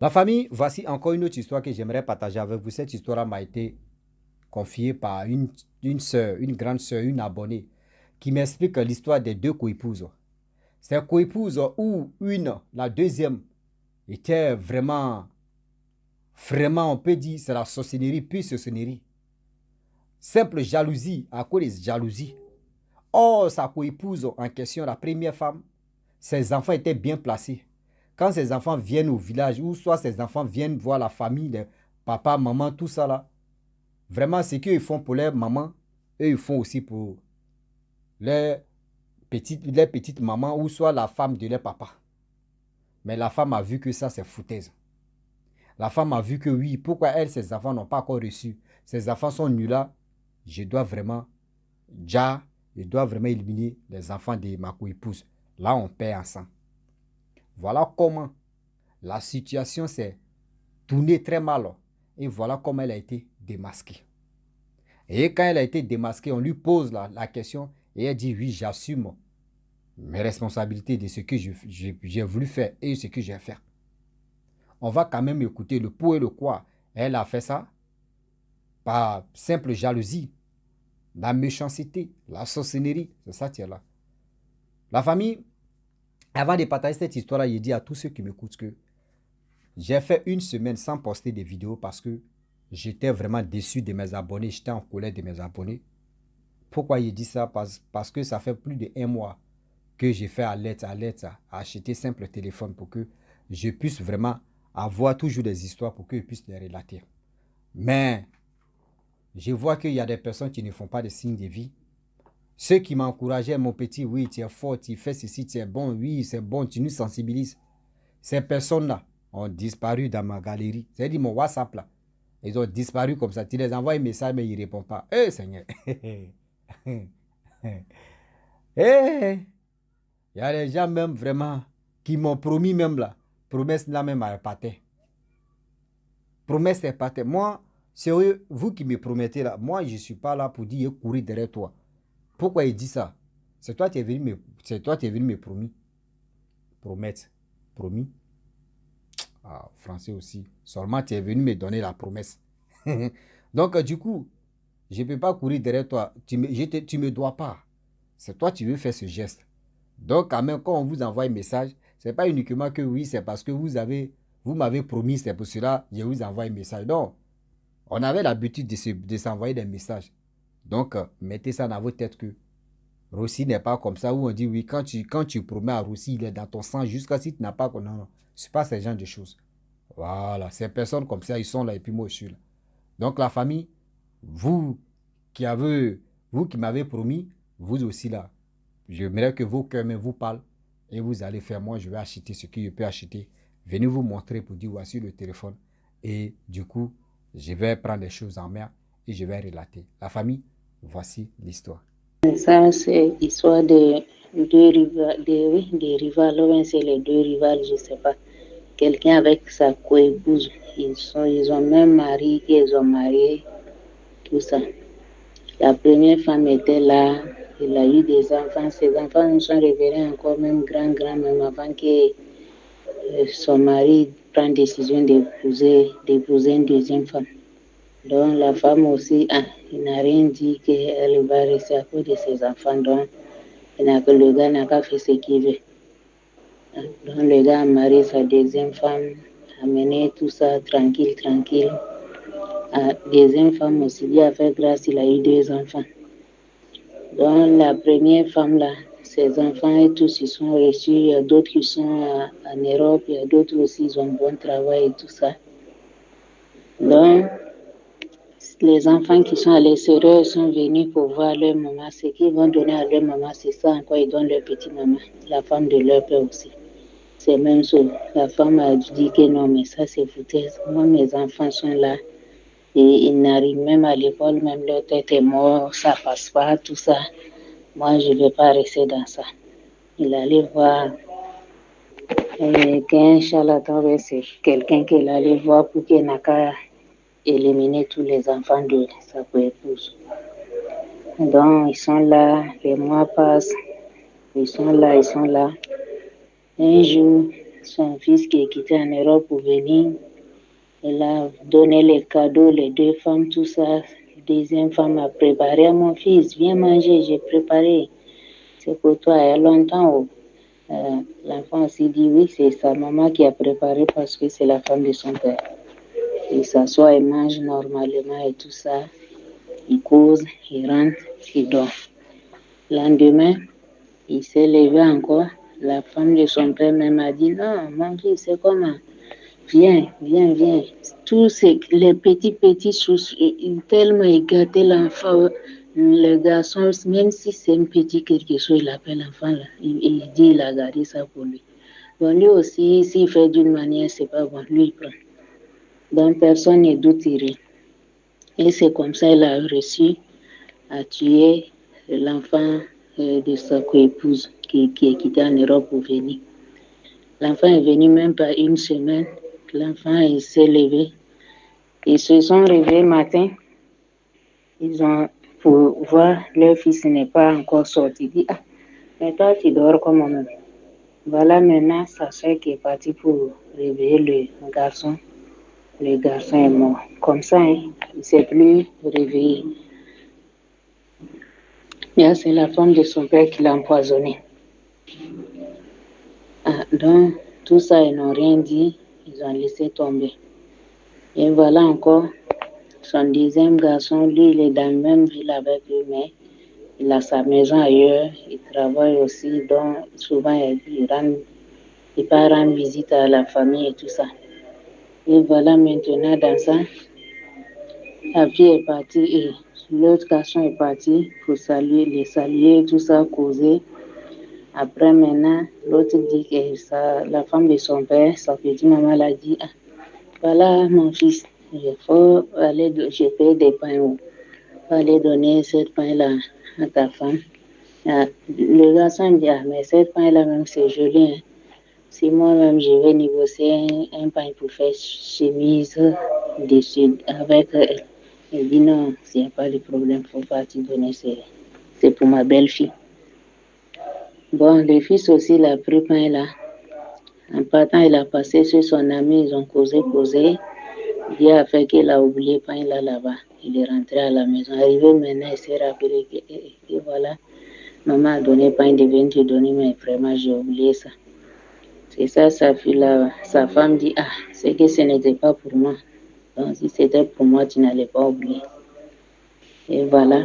La famille, voici encore une autre histoire que j'aimerais partager avec vous. Cette histoire m'a été confiée par une sœur, une grande sœur, une abonnée, qui m'explique l'histoire des deux coépouses. Ces coépouses où la deuxième, était vraiment, on peut dire, c'est la sorcellerie, puis sorcellerie. Simple jalousie, à cause des jalousies. Or, sa coépouse en question, la première femme, ses enfants étaient bien placés. Quand ses enfants viennent au village, ou soit ses enfants viennent voir la famille, les papa, maman, tout ça là, vraiment, ce qu'ils font pour leur maman, eux, ils font aussi pour les petites mamans, ou soit la femme de leur papa. Mais la femme a vu que ça, c'est foutaise. La femme a vu que oui, pourquoi elle, ses enfants n'ont pas encore reçu. Ses enfants sont nuls là. Je dois vraiment, je dois vraiment éliminer les enfants de ma co-épouse. Là, on perd ensemble. Voilà comment la situation s'est tournée très mal. Et voilà comment elle a été démasquée. Et quand elle a été démasquée, on lui pose la question et elle dit oui, j'assume mes responsabilités de ce que j'ai voulu faire et ce que j'ai fait. On va quand même écouter le pour et le quoi. Elle a fait ça par simple jalousie, la méchanceté, la sorcellerie. C'est ça qui est là. La famille, avant de partager cette histoire-là, je dis à tous ceux qui m'écoutent que j'ai fait une semaine sans poster des vidéos parce que j'étais vraiment déçu de mes abonnés. J'étais en colère de mes abonnés. Pourquoi je dis ça? Parce que ça fait plus de 1 mois que j'ai fait alerte à acheter simple téléphone pour que je puisse vraiment avoir toujours des histoires pour que je puisse les relater. Mais je vois qu'il y a des personnes qui ne font pas de signes de vie. Ceux qui m'encourageaient, mon petit, oui, tu es fort, tu fais ceci, tu es bon, oui, c'est bon, tu nous sensibilises. Ces personnes-là ont disparu dans ma galerie. C'est-à-dire mon WhatsApp là. Ils ont disparu comme ça. Tu les envoies un message, mais ils ne répondent pas. Eh, Seigneur. Eh, il y a des gens même vraiment qui m'ont promis même là. Promesse là même à épater. Promesse épater. Moi, c'est vous qui me promettez là. Moi, je ne suis pas là pour dire courir derrière toi. Pourquoi il dit ça? C'est toi qui es venu me promis. Promettre. Promis. Ah, français aussi. Seulement tu es venu me donner la promesse. Donc, du coup, je ne peux pas courir derrière toi. Tu me dois pas. C'est toi qui veux faire ce geste. Donc, quand même, quand on vous envoie un message, ce n'est pas uniquement que oui, c'est parce que vous m'avez promis, c'est pour cela que je vous envoie un message. Non, on avait l'habitude de s'envoyer des messages. Donc, mettez ça dans votre tête que Rossi n'est pas comme ça où on dit oui, quand tu promets à Rossi, il est dans ton sang jusqu'à si tu n'as pas. Non, non, ce n'est pas ce genre de choses. Voilà, ces personnes comme ça, ils sont là et puis moi je suis là. Donc la famille, vous qui avez, vous qui m'avez promis, vous aussi là. J'aimerais que vos cœurs vous parlent et vous allez faire, moi je vais acheter ce que je peux acheter. Venez vous montrer pour dire voici le téléphone. Et du coup, je vais prendre les choses en main et je vais relater. La famille, voici l'histoire. Ça, c'est l'histoire de des rivales, ouais, c'est les deux rivales, je ne sais pas. Quelqu'un avec sa coépouse, ils ont même marié, ils ont marié, tout ça. La première femme était là, il a eu des enfants, ses enfants nous sont révélés encore même grand, même avant que son mari prenne décision d'épouser une deuxième femme. Donc la femme aussi, il n'a rien dit qu'elle va rester à cause de ses enfants. Donc le gars n'a pas fait ce qu'il veut. Donc le gars a marié sa deuxième femme, a mené tout ça tranquille. La deuxième femme aussi, lui a fait grâce, il a eu 2 enfants. Donc la première femme là, ses enfants et tous ils sont reçus, il y a d'autres qui sont en Europe, il y a d'autres aussi, ils ont un bon travail et tout ça. Donc les enfants qui sont à l'extérieur sont venus pour voir leur maman. Ce qu'ils vont donner à leur maman, c'est ça encore ils donnent leur petite maman, la femme de leur père aussi. C'est même ça. La femme a dit que non, mais ça c'est foutaise. Moi, mes enfants sont là et ils n'arrivent même à l'école, même leur tête est morte, ça passe pas, tout ça. Moi, je ne vais pas rester dans ça. Il allait voir qu'un charlatan, c'est quelqu'un qu'il allait voir pour qu'il n'a qu'à éliminer tous les enfants de sa épouse. Donc, ils sont là, les mois passent, ils sont là. Un jour, son fils qui est quitté en Europe pour venir. Elle a donné les cadeaux, les deux femmes, tout ça. La deuxième femme a préparé à mon fils. Viens manger, j'ai préparé. C'est pour toi, il y a longtemps. L'enfant aussi dit oui, c'est sa maman qui a préparé parce que c'est la femme de son père. Il s'assoit, il mange normalement et tout ça. Il cause, il rentre, il dort. Le lendemain, il s'est levé encore. La femme de son père même a dit non, mon fils, c'est comment? Viens, viens, viens. Tous les petits choses, tellement il gâtait l'enfant, le garçon, même si c'est un petit quelque chose, il appelle l'enfant là. Il dit il a gardé ça pour lui. Bon, lui aussi, s'il fait d'une manière, c'est pas bon. Lui, il prend. Donc, personne ne doute rien. Et c'est comme ça qu'il a réussi à tuer l'enfant de sa coépouse qui est quitté en Europe pour venir. L'enfant est venu même pas une semaine. L'enfant, il s'est levé. Ils se sont réveillés matin. Ils ont, pour voir, leur fils n'est pas encore sorti. Il dit, ah, mais toi, tu dors comment même? Voilà maintenant sa soeur qui est partie pour réveiller le garçon. Le garçon est mort. Comme ça, hein, il ne s'est plus réveillé. Et c'est la femme de son père qui l'a empoisonné. Ah, donc, tout ça, ils n'ont rien dit. Ils ont laissé tomber. Et voilà encore, son deuxième garçon, lui, il est dans la même ville avec eux, mais il a sa maison ailleurs. Il travaille aussi, donc souvent, il part rendre visite à la famille et tout ça. Et voilà maintenant, dans ça, la fille est partie et l'autre garçon est parti pour les saluer, tout ça, causer. Après, maintenant, l'autre dit que la femme de son père, sa petite maman, l'a dit, ah, voilà mon fils, je paye des pains, il faut aller donner cette pain-là à ta femme. Ah, le garçon dit, ah, mais cette pain-là même, c'est joli. Hein. Si moi-même, je vais négocier un pain pour faire chemise dessus avec elle. Elle dit non, s'il n'y a pas de problème, il ne faut pas te donner, c'est pour ma belle-fille. Bon, le fils aussi, il a pris pain là. En partant, il a passé sur son ami, ils ont causé. Il a fait qu'il a oublié pain là-bas. Il est rentré à la maison. Arrivé maintenant, il s'est rappelé que voilà, maman a donné pain, de venir te donner, mais vraiment, j'ai oublié ça. C'est ça, sa fille là, sa femme dit, ah, c'est que ce n'était pas pour moi. Donc, si c'était pour moi, tu n'allais pas oublier. Et voilà.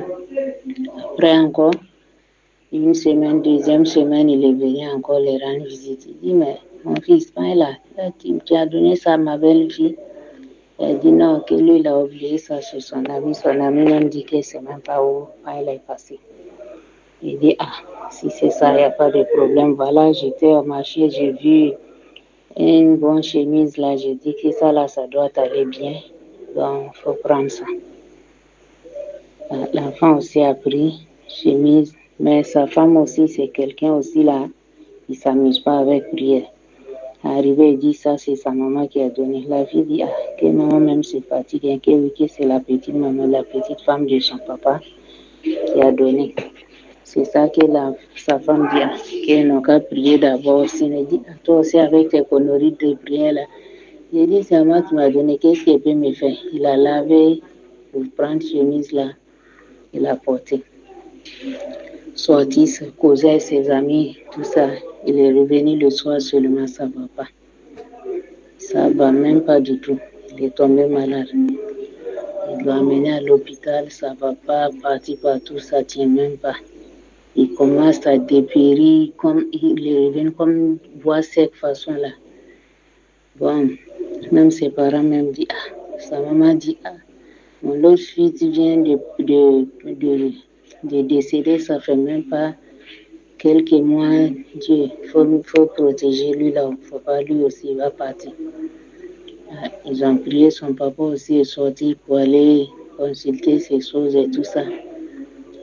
Après encore, une semaine, deuxième semaine, il est venu encore les rendre visite. Il dit, mais mon fils, pain là, tu as donné ça à ma belle-fille. Elle dit non, que lui, il a oublié ça chez son ami. Son ami même dit que c'est même pas où pain est passé. Il dit, ah, si c'est ça, il n'y a pas de problème. Voilà, j'étais au marché, j'ai vu une bonne chemise là, j'ai dit que ça là, ça doit aller bien. Donc, il faut prendre ça. L'enfant aussi a pris chemise, mais sa femme aussi, c'est quelqu'un aussi là, il ne s'amuse pas avec prière. Arrivé, il dit ça, c'est sa maman qui a donné. La fille dit, ah, que maman même se fatigue, que oui, que c'est la petite maman, la petite femme de son papa qui a donné. C'est ça que sa femme dit, ah, qu'elle n'a qu'à prier d'abord aussi. Elle dit, ah, toi aussi avec tes conneries de prière là. J'ai dit, c'est moi qui m'a donné, qu'est-ce qu'il peut me faire? Il a lavé pour prendre chemise là, il a porté. Sorti, causé avec ses amis, tout ça. Il est revenu le soir seulement, ça ne va pas. Ça ne va même pas du tout. Il est tombé malade. Il doit amener à l'hôpital, ça ne va pas, partir partout, ça ne tient même pas. Il commence à dépérir, il est revenu comme bois sec façon là. Bon, même ses parents même disent, ah, sa maman dit, ah, mon autre fils vient de décéder, ça ne fait même pas quelques mois. Dieu, il faut protéger lui là, il ne faut pas lui aussi, il va partir. Ils ont prié, son papa aussi est sorti pour aller consulter ces choses et tout ça.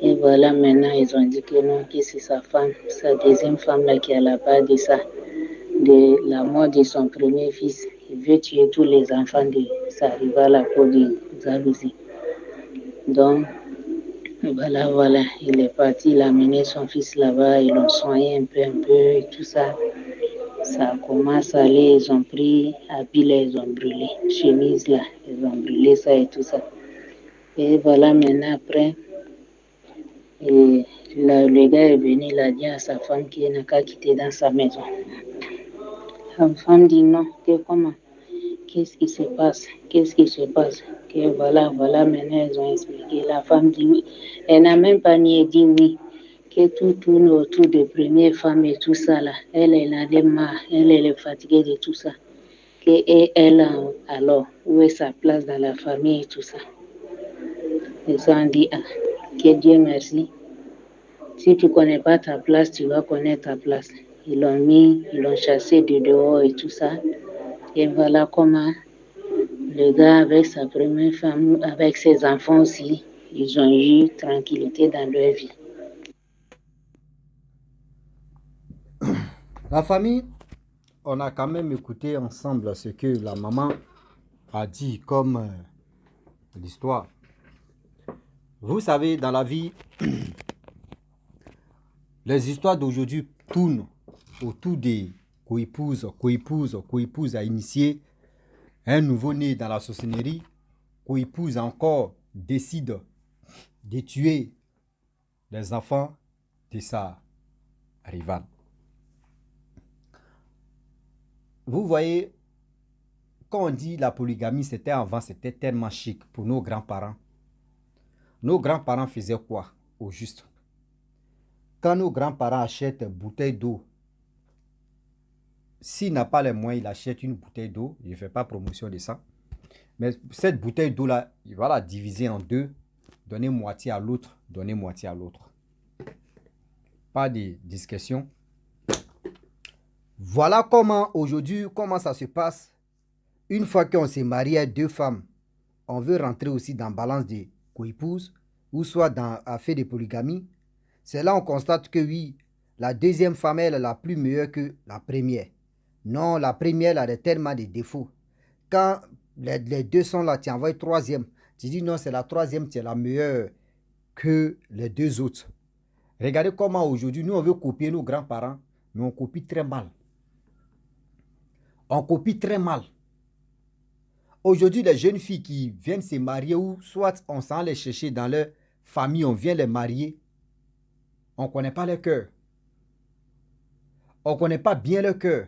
Et voilà, maintenant, ils ont dit que non, que c'est sa femme, sa deuxième femme là qui a la part de ça, de la mort de son premier fils. Il veut tuer tous les enfants de sa rivale à cause de jalousie. Donc, voilà, il est parti, il a amené son fils là-bas, ils l'ont soigné un peu et tout ça. Ça commence à aller, ils ont pris habits là, ils ont brûlé, chemise là, ils ont brûlé ça et tout ça. Et voilà, maintenant après, et le gars est venu, il a dit à sa femme qu'il n'a qu'à quitter dans sa maison. La femme dit non, que comment? Qu'est-ce qui se passe? Qu'est-ce qui se passe? Que voilà, maintenant ils ont expliqué. La femme dit oui. Elle n'a même pas nié, dit oui. Que tout tourne autour de première femme et tout ça là. Elle en a marre. Elle est fatiguée de tout ça. Et elle, alors, où est sa place dans la famille et tout ça? Ils ont dit, ah, que Dieu merci. Si tu ne connais pas ta place, tu vas connaître ta place. Ils l'ont chassé de dehors et tout ça. Et voilà comment le gars avec sa première femme, avec ses enfants aussi, ils ont eu tranquillité dans leur vie. La famille, on a quand même écouté ensemble ce que la maman a dit comme l'histoire. Vous savez, dans la vie, les histoires d'aujourd'hui tournent autour des coépouses à initier un nouveau-né dans la sorcellerie, coépouse encore décide de tuer les enfants de sa rivale. Vous voyez, quand on dit la polygamie, c'était avant, c'était tellement chic pour nos grands-parents. Nos grands-parents faisaient quoi au juste? Quand nos grands-parents achètent une bouteille d'eau, s'il n'a pas les moyens, il achète une bouteille d'eau. Je ne fais pas promotion de ça. Mais cette bouteille d'eau-là, il va la diviser en deux. Donner moitié à l'autre, donner moitié à l'autre. Pas de discussion. Voilà comment aujourd'hui, comment ça se passe. Une fois qu'on s'est marié à deux femmes, on veut rentrer aussi dans la balance des coépouses ou soit dans affaire de polygamie. C'est là on constate que oui, la deuxième femme, elle est la plus meilleure que la première. Non, la première, elle a tellement de défauts. Quand les deux sont là, tu envoies une troisième. Tu dis non, c'est la troisième qui est la meilleure que les deux autres. Regardez comment aujourd'hui, nous, on veut copier nos grands-parents, mais on copie très mal. On copie très mal. Aujourd'hui, les jeunes filles qui viennent se marier ou soit on s'en les chercher dans leur famille, on vient les marier, on ne connaît pas leur cœur. On ne connaît pas bien leur cœur.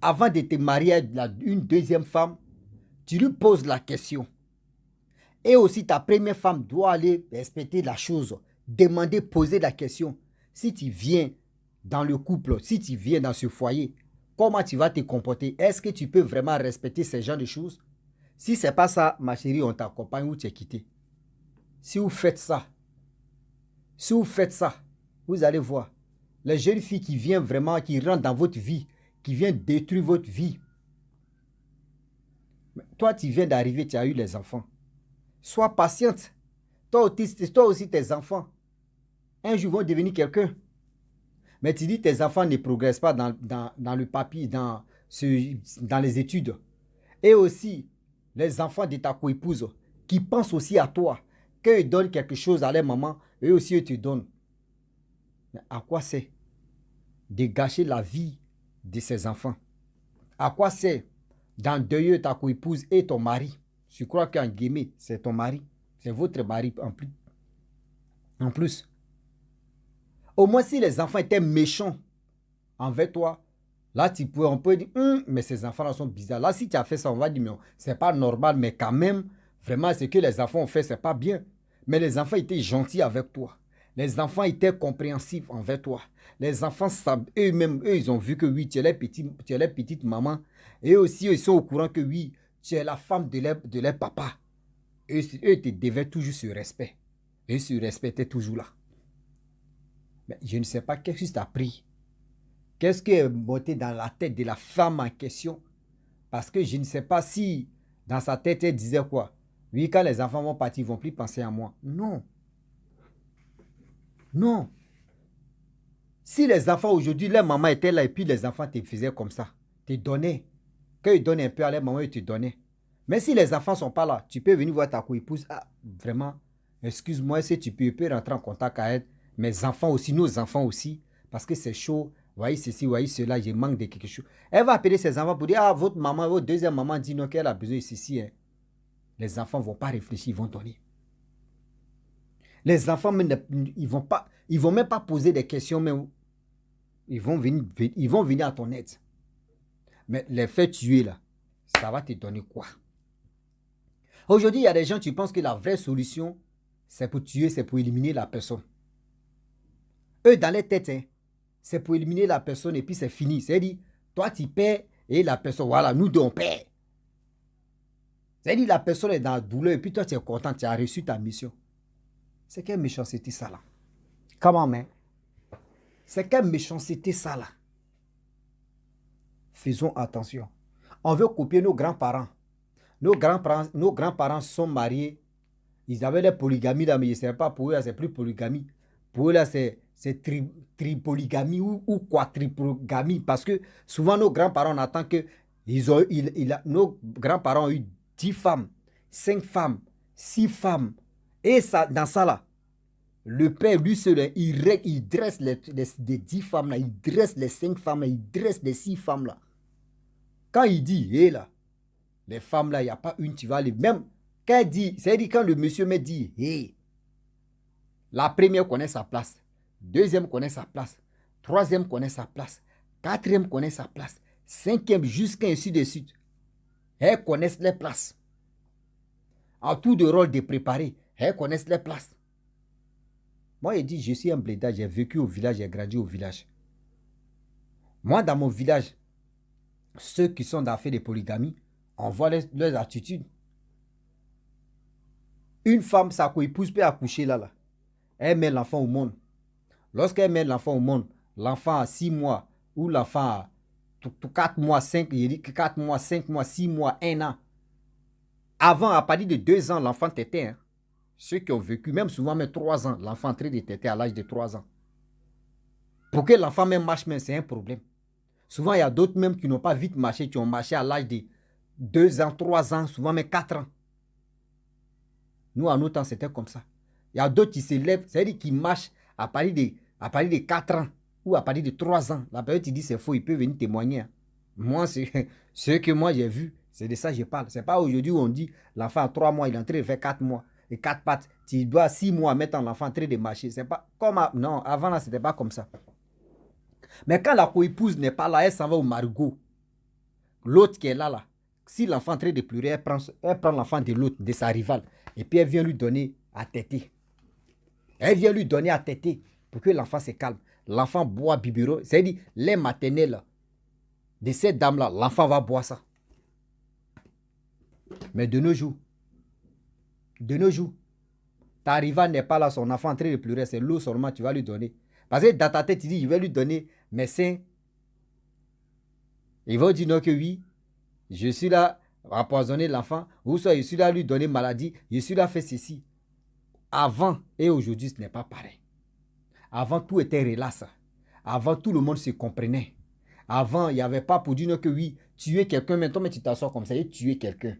Avant de te marier à une deuxième femme, tu lui poses la question. Et aussi, ta première femme doit aller respecter la chose, demander, poser la question. Si tu viens dans le couple, si tu viens dans ce foyer, comment tu vas te comporter? Est-ce que tu peux vraiment respecter ce genre de choses? Si ce n'est pas ça, ma chérie, on t'accompagne ou tu es quitté. Si vous faites ça, vous allez voir. Les jeunes filles qui viennent vraiment, qui rentrent dans votre vie, qui viennent détruire votre vie. Toi, tu viens d'arriver, tu as eu les enfants. Sois patiente. Toi aussi, tes enfants, un jour vont devenir quelqu'un. Mais tu dis tes enfants ne progressent pas dans le papier, dans les études. Et aussi, les enfants de ta coépouse qui pensent aussi à toi, qu'ils donnent quelque chose à leur maman, eux aussi, ils te donnent. Mais à quoi c'est de gâcher la vie de ces enfants? À quoi c'est d'endeuiller ta coépouse et ton mari? Je crois qu'en guillemets, c'est ton mari. C'est votre mari en plus. Au moins, si les enfants étaient méchants envers toi, là, on peut dire, mais ces enfants-là sont bizarres. Là, si tu as fait ça, on va dire, mais c'est pas normal, mais quand même, vraiment, ce que les enfants ont fait, c'est pas bien. Mais les enfants étaient gentils avec toi. Les enfants étaient compréhensifs envers toi. Les enfants, eux-mêmes, ils ont vu que oui, tu es leur petite maman. Et aussi, ils sont au courant que oui, tu es la femme de leur papa. Eux te devaient toujours ce respect. Et ce respect était toujours là. Mais je ne sais pas qu'est-ce que tu as pris. Qu'est-ce qui est monté dans la tête de la femme en question? Parce que je ne sais pas si dans sa tête, elle disait quoi? Oui, quand les enfants vont partir, ils ne vont plus penser à moi. Non. Non. Si les enfants aujourd'hui, leur maman était là et puis les enfants te faisaient comme ça, te donnaient. Quand ils donnent un peu à leur maman, ils te donnaient. Mais si les enfants ne sont pas là, tu peux venir voir ta coépouse. Ah, vraiment, excuse-moi, si tu peux rentrer en contact avec mes enfants aussi, nos enfants aussi, parce que c'est chaud. voyez ceci, voyez cela, je manque de quelque chose. Elle va appeler ses enfants pour dire, ah, votre maman, votre deuxième maman dit non, qu'elle a besoin de ceci. Hein. Les enfants ne vont pas réfléchir, ils vont donner. Les enfants, ils vont même pas poser des questions, mais ils vont venir à ton aide. Mais les faire tuer là, ça va te donner quoi? Aujourd'hui, il y a des gens qui pensent que la vraie solution, c'est pour tuer, c'est pour éliminer la personne. Eux, dans les têtes, hein, c'est pour éliminer la personne et puis c'est fini. C'est-à-dire, toi, tu perds et la personne, voilà, nous deux, on perd. C'est-à-dire, la personne est dans la douleur et puis toi, tu es content, tu as reçu ta mission. C'est quelle méchanceté ça là? Comment, mais? C'est quelle méchanceté ça là? Faisons attention. On veut copier nos grands-parents. Nos grands-parents sont mariés. Ils avaient la polygamie là, mais je ne sais pas, pour eux, c'est plus polygamie. Pour eux, là, c'est tripolygamie ou quadripolygamie. Parce que souvent, nos grands-parents, on attend que nos grands-parents ont eu 10 femmes, 5 femmes, 6 femmes. Et ça, dans ça, là, le père, lui seul, il dresse les 10 femmes, là, il dresse les 5 femmes, là, il dresse les 6 femmes. Là. Quand il dit, hé là, les femmes, là, il n'y a pas une, tu vas aller. Même quand il dit, c'est-à-dire quand le monsieur me dit, hé, la première connaît sa place, deuxième connaît sa place, troisième connaît sa place, quatrième connaît sa place, cinquième jusqu'à ainsi de suite. Elles connaissent les places. En tout de rôle de préparer, elles connaissent les places. Moi, il dit, je suis un blédard, j'ai vécu au village, j'ai grandi au village. Moi, dans mon village, ceux qui sont dans l'affaire de polygamie, on voit leurs attitudes. Une femme, sa co-épouse peut accoucher là. Elle met l'enfant au monde. Lorsqu'elle met l'enfant au monde, l'enfant a 6 mois, ou l'enfant a 4 mois, 5, il dit 4 mois, 5 mois, 6 mois, 1 an. Avant, à partir de 2 ans, l'enfant tétait. Hein. Ceux qui ont vécu, même souvent, même 3 ans, l'enfant en train de téter à l'âge de 3 ans. Pour que l'enfant même marche, c'est un problème. Souvent, il y a d'autres même qui n'ont pas vite marché, qui ont marché à l'âge de 2 ans, 3 ans, souvent même 4 ans. Nous, à nos temps, c'était comme ça. Il y a d'autres qui s'élèvent, c'est-à-dire qui marchent à partir de 4 ans ou à partir de 3 ans. La période, tu dis c'est faux, il peut venir témoigner. Moi, ce que moi j'ai vu, c'est de ça que je parle. Ce n'est pas aujourd'hui où on dit l'enfant a 3 mois, il est en train de faire 4 mois et 4 pattes. Tu dois 6 mois mettre l'enfant en train de marcher. C'est pas comme non, avant là, ce n'était pas comme ça. Mais quand la co-épouse n'est pas là, elle s'en va au marigot. L'autre qui est là, si l'enfant est en train de pleurer, elle prend l'enfant de l'autre, de sa rivale, et puis elle vient lui donner à téter. Elle vient lui donner à téter pour que l'enfant se calme. L'enfant boit biberon, c'est-à-dire lait maternel de cette dame-là, l'enfant va boire ça. Mais de nos jours, ta rivale n'est pas là, son enfant est en train de pleurer, c'est l'eau seulement tu vas lui donner. Parce que dans ta tête, tu dis, je vais lui donner mes seins. Ils vont dire non que oui, je suis là à empoisonner l'enfant, ou soit je suis là à lui donner maladie, je suis là à faire ceci. Avant et aujourd'hui, ce n'est pas pareil. Avant, tout était relax. Avant, tout le monde se comprenait. Avant, il n'y avait pas pour dire non que oui, tuer quelqu'un, maintenant, mais tu t'assois comme ça, et tuer quelqu'un.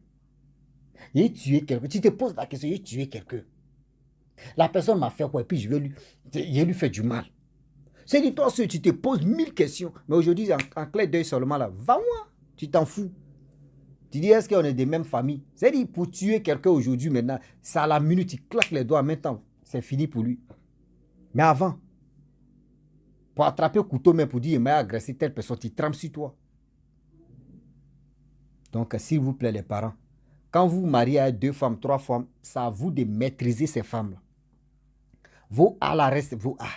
Et tuer quelqu'un. Tu te poses la question, et tuer quelqu'un. La personne m'a fait quoi, et puis je lui fais du mal. C'est dit, toi, tu te poses 1000 questions. Mais aujourd'hui, en clé d'œil seulement là, va-moi, tu t'en fous. Tu dis, est-ce qu'on est des mêmes familles? C'est dit, pour tuer quelqu'un aujourd'hui, maintenant, ça à la minute, il claque les doigts, maintenant, c'est fini pour lui. Mais avant, pour attraper le couteau, même pour dire, il m'a agressé telle personne, tu trempes sur toi. Donc, s'il vous plaît, les parents, quand vous mariez à 2 femmes, 3 femmes, c'est à vous de maîtriser ces femmes-là. Vos A, la reste, vos A.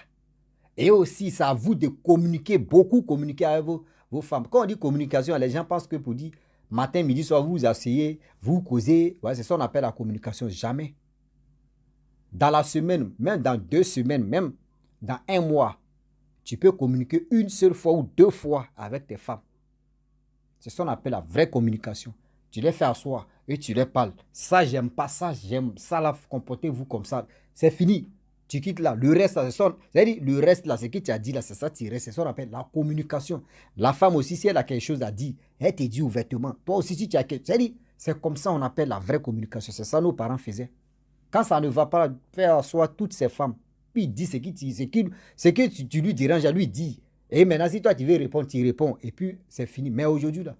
Et aussi, c'est à vous de communiquer, beaucoup communiquer avec vos femmes. Quand on dit communication, les gens pensent que pour dire matin, midi, soir, vous vous asseyez, vous causez. Ouais, c'est ça qu'on appelle la communication. Jamais. Dans la semaine, même dans 2 semaines, même dans 1 mois, tu peux communiquer 1 seule fois ou 2 fois avec tes femmes. C'est ça qu'on appelle la vraie communication. Tu les fais asseoir et tu les parles. Ça, j'aime pas ça, j'aime ça, là, comportez-vous comme ça. C'est fini. Tu quittes là. Le reste, le reste là, ce que tu as dit là, c'est ça, c'est ça qu'on appelle la communication. La femme aussi, si elle a quelque chose à dire, elle te dit ouvertement. Toi aussi, si tu as quelque chose, c'est comme ça qu'on appelle la vraie communication. C'est ça que nos parents faisaient. Quand ça ne va pas, faire asseoir toutes ces femmes, puis il dit ce que tu lui déranges à lui dire. Et maintenant, si toi tu veux répondre, tu réponds. Et puis, c'est fini. Mais aujourd'hui, là,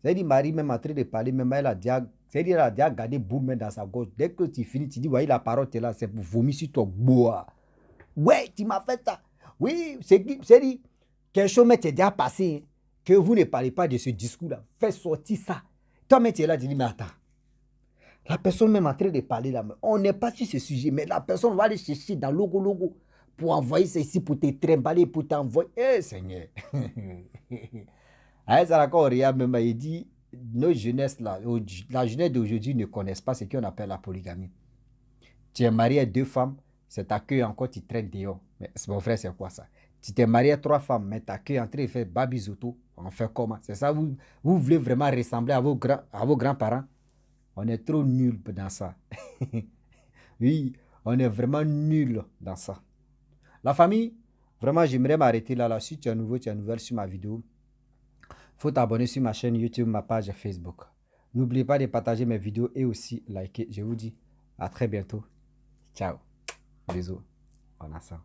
c'est-à-dire, Marie, même en train de parler, même elle a déjà, c'est-à-dire, elle a déjà gardé boum dans sa gorge. Dès que tu finis, tu dis, ouais, la parole est là, c'est pour vomir sur toi. Boah. Ouais, tu m'as fait ça. Oui, c'est dit, quelque chose m'est déjà passé, hein, que vous ne parlez pas de ce discours-là. Fais sortir ça. Toi-même, tu es là, tu dis, mais attends. La personne même en train de parler là, on n'est pas sur ce sujet, mais la personne va aller chercher dans logo pour envoyer ça ici, pour te trimballer, pour t'envoyer. Eh, Seigneur. Ah, ça encore, regarde même, il dit, nos jeunesses là, la jeunesse d'aujourd'hui ne connaissent pas ce qu'on appelle la polygamie. Tu es marié à 2 femmes, c'est ta queue encore, tu traînes dehors. Mais mon frère, c'est quoi ça? Tu t'es marié à 3 femmes, mais ta queue en train de faire babisoto. On fait comment? C'est ça, vous voulez vraiment ressembler à vos grands-parents? On est trop nuls dans ça. Oui, on est vraiment nuls dans ça. La famille, vraiment, j'aimerais m'arrêter là. Si tu es nouveau, tu es nouvelle sur ma vidéo, il faut t'abonner sur ma chaîne YouTube, ma page Facebook. N'oubliez pas de partager mes vidéos et aussi liker. Je vous dis à très bientôt. Ciao. Bisous. On a ça.